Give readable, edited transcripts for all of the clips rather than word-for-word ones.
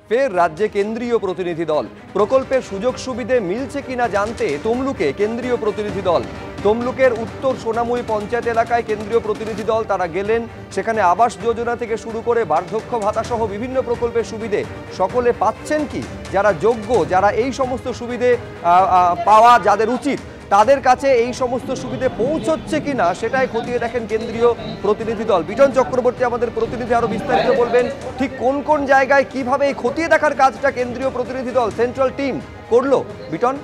ফের রাজ্যে কেন্দ্রীয় প্রতিনিধি দল। প্রকল্পের সুযোগ সুবিধে মিলছে কিনা জানতে তমলুকে কেন্দ্রীয় প্রতিনিধি দল। তমলুকের উত্তর সোনামুড়ি পঞ্চায়েত এলাকায় কেন্দ্রীয় প্রতিনিধি দল তারা গেলেন। সেখানে আবাস যোজনা থেকে শুরু করে বার্ধক্য ভাতা সহ বিভিন্ন প্রকল্পের সুবিধে সকলে পাচ্ছেন কি, যারা যোগ্য, যারা এই সমস্ত সুবিধে পাওয়া যাদের উচিত, তাদের কাছে এই সমস্ত সুবিধে পৌঁছচ্ছে কিনা সেটাই খতিয়ে দেখেন কেন্দ্রীয় প্রতিনিধি দল। বিটন চক্রবর্তী আমাদের প্রতিনিধি আরো বিস্তারিত বলবেন ঠিক কোন কোন জায়গায় কিভাবে এই খতিয়ে দেখার কাজটা কেন্দ্রীয় প্রতিনিধি দল সেন্ট্রাল টিম করলো। বিটন,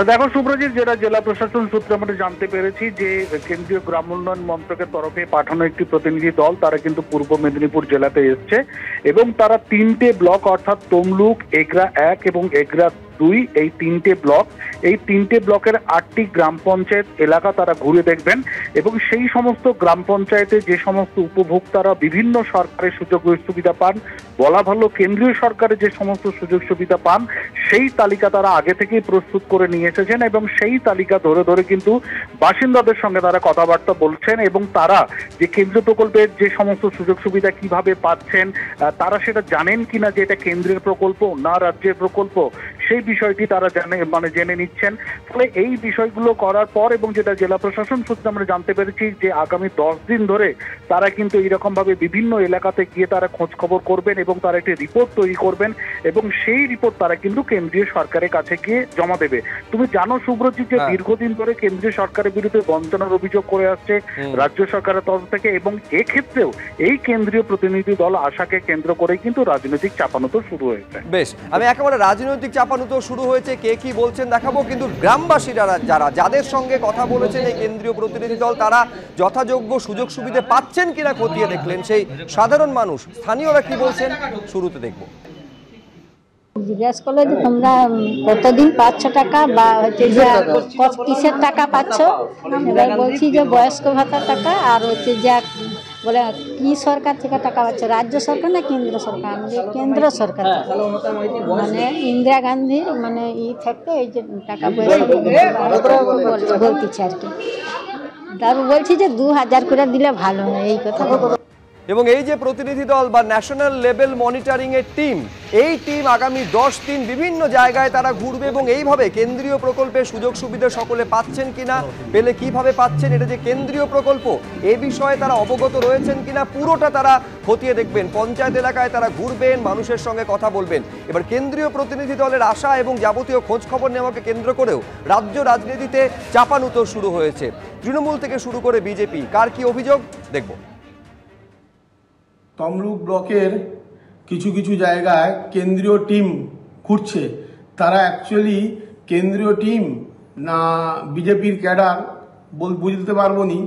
দেখো সুব্রজিৎ, যেটা জেলা প্রশাসন সূত্রে আমরা জানতে পেরেছি যে কেন্দ্রীয় গ্রাম উন্নয়ন মন্ত্রকের তরফে পাঠানো একটি প্রতিনিধি দল তারা কিন্তু পূর্ব মেদিনীপুর জেলাতে এসছে এবং তারা 3টে ব্লক অর্থাৎ তমলুক, এগরা 1 এবং এগরা 2 এই 3টে ব্লক, এই 3টে ব্লকের 8টি গ্রাম পঞ্চায়েত এলাকা তারা ঘুরে দেখবেন এবং সেই সমস্ত গ্রাম পঞ্চায়েতে যে সমস্ত উপভোক্তারা বিভিন্ন সরকারের সুযোগ সুবিধা পান, বলা ভালো কেন্দ্রীয় সরকারের যে সমস্ত সুযোগ সুবিধা পান সেই তালিকা তারা আগে থেকেই প্রস্তুত করে নিয়ে এসেছেন এবং সেই তালিকা ধরে ধরে কিন্তু বাসিন্দাদের সঙ্গে তারা কথাবার্তা বলছেন এবং তারা যে কেন্দ্রীয় প্রকল্পের যে সমস্ত সুযোগ সুবিধা কিভাবে পাচ্ছেন, তারা সেটা জানেন কিনা যে এটা কেন্দ্রের প্রকল্প না রাজ্যের প্রকল্প, সেই বিষয়টি তারা জেনে নিচ্ছেন। ফলে এই বিষয়গুলো করার পর এবং যেটা জেলা প্রশাসন সূত্রে আমরা জানতে পেরেছি যে আগামী 10 দিন ধরে তারা কিন্তু এইরকম ভাবে বিভিন্ন এলাকাতে গিয়ে তারা খোঁজ খবর করবেন এবং তারা একটি রিপোর্ট তৈরি করবেন এবং সেই রিপোর্ট তারা কিন্তু কেন্দ্রীয় সরকারের কাছে গিয়ে জমা দেবে। তুমি জানো সুব্রজিৎ যে দীর্ঘদিন ধরে কেন্দ্রীয় সরকারের বিরুদ্ধে বঞ্চনার অভিযোগ করে আসছে রাজ্য সরকারের তরফ থেকে এবং এক্ষেত্রেও এই কেন্দ্রীয় প্রতিনিধি দল আশাকে কেন্দ্র করে কিন্তু রাজনৈতিক চাপানুতো শুরু হয়েছে। বেশ, আমি একেবারে রাজনৈতিক চাপানুতো শুরু হয়েছে কে কি বলছেন দেখাবো, কিন্তু গ্রামবাসীরা যাদের সঙ্গে কথা বলেছেন এই কেন্দ্রীয় প্রতিনিধি দল তারা যথাযোগ্য সুযোগ সুবিধা পাচ্ছেন কিনা খতিয়ে দেখলেন। সেই সাধারণ মানুষ, স্থানীয়রা কি বলছেন শুরুতে দেখবো। জিজ্ঞাসা করলো যে তোমরা কতদিন পাচ্ছ টাকা বা হচ্ছে যে কিসের টাকা পাচ্ছ, এবার বলছি যে বয়স্ক ভাতার টাকা আর হচ্ছে যে বলে কি সরকার থেকে টাকা পাচ্ছ, রাজ্য সরকার না কেন্দ্র সরকার, আমাদের কেন্দ্র সরকার মানে ইন্দিরা গান্ধীর মানে থাকতে এই যে টাকা পয়সা বলতেছে আর কি। তারপর বলছি যে 2000 করে দিলে ভালো হয় এই কথা। এবং এই যে প্রতিনিধি দল বা ন্যাশনাল লেভেল মনিটরিং এর টিম, এই টিম আগামী 10 দিন বিভিন্ন জায়গায় তারা ঘুরবে এবং এইভাবে কেন্দ্রীয় প্রকল্পের সুযোগ সুবিধা সকলে পাচ্ছেন কিনা, পেলে কিভাবে পাচ্ছেন, এটা যে কেন্দ্রীয় প্রকল্প এই বিষয়ে তারা অবগত রয়েছেন কিনা পুরোটা তারা খতিয়ে দেখবেন। পঞ্চায়েত এলাকায় তারা ঘুরবেন, মানুষের সঙ্গে কথা বলবেন। এবার কেন্দ্রীয় প্রতিনিধি দলের আশা এবং যাবতীয় খোঁজ খবর নেওয়াকে কেন্দ্র করেও রাজ্য রাজনীতিতে চাপানুতো শুরু হয়েছে। তৃণমূল থেকে শুরু করে বিজেপি, কার কি অভিযোগ দেখব। তমলুক ব্লকের কিছু কিছু জায়গায় কেন্দ্রীয় টিম ঘুরছে, তারা অ্যাকচুয়ালি কেন্দ্রীয় টিম না বিজেপির ক্যাডার বুঝতে পারবো নি।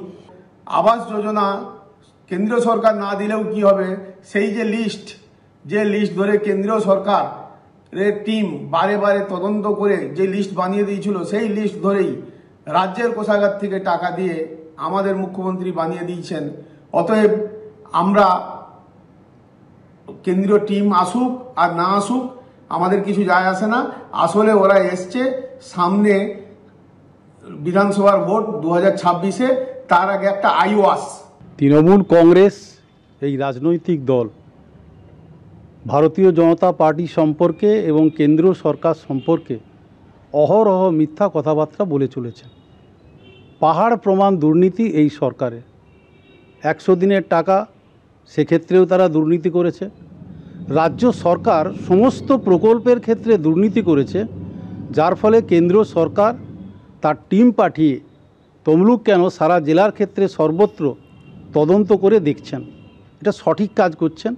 আবাস যোজনা কেন্দ্রীয় সরকার না দিলেও কি হবে, সেই যে লিস্ট ধরে কেন্দ্রীয় সরকারের টিম বারে বারে তদন্ত করে যে লিস্ট বানিয়ে দিয়েছিল সেই লিস্ট ধরেই রাজ্যের কোষাগার থেকে টাকা দিয়ে আমাদের মুখ্যমন্ত্রী বানিয়ে দিয়েছেন। অতএব আমরা কেন্দ্রীয় টিম আসুক আর না আসুক আমাদের কিছু যায় আসে না, আসলে ওরা এসছে সামনে বিধানসভার ভোট 2026-এ, তার আগে একটা আইওয়াস। তৃণমূল কংগ্রেস এই রাজনৈতিক দল ভারতীয় জনতা পার্টি সম্পর্কে এবং কেন্দ্রীয় সরকার সম্পর্কে অহরহ মিথ্যা কথাবার্তা বলে চলেছে। পাহাড় প্রমাণ দুর্নীতি এই সরকারের। 100 দিনের টাকা সেক্ষেত্রেও তারা দুর্নীতি করেছে। রাজ্য সরকার সমস্ত প্রকল্পের ক্ষেত্রে দুর্নীতি করেছে, যার ফলে কেন্দ্রীয় সরকার তার টিম পাঠিয়ে তমলুক কেন সারা জেলার ক্ষেত্রে সর্বত্র তদন্ত করে দেখছেন। এটা সঠিক কাজ করছেন।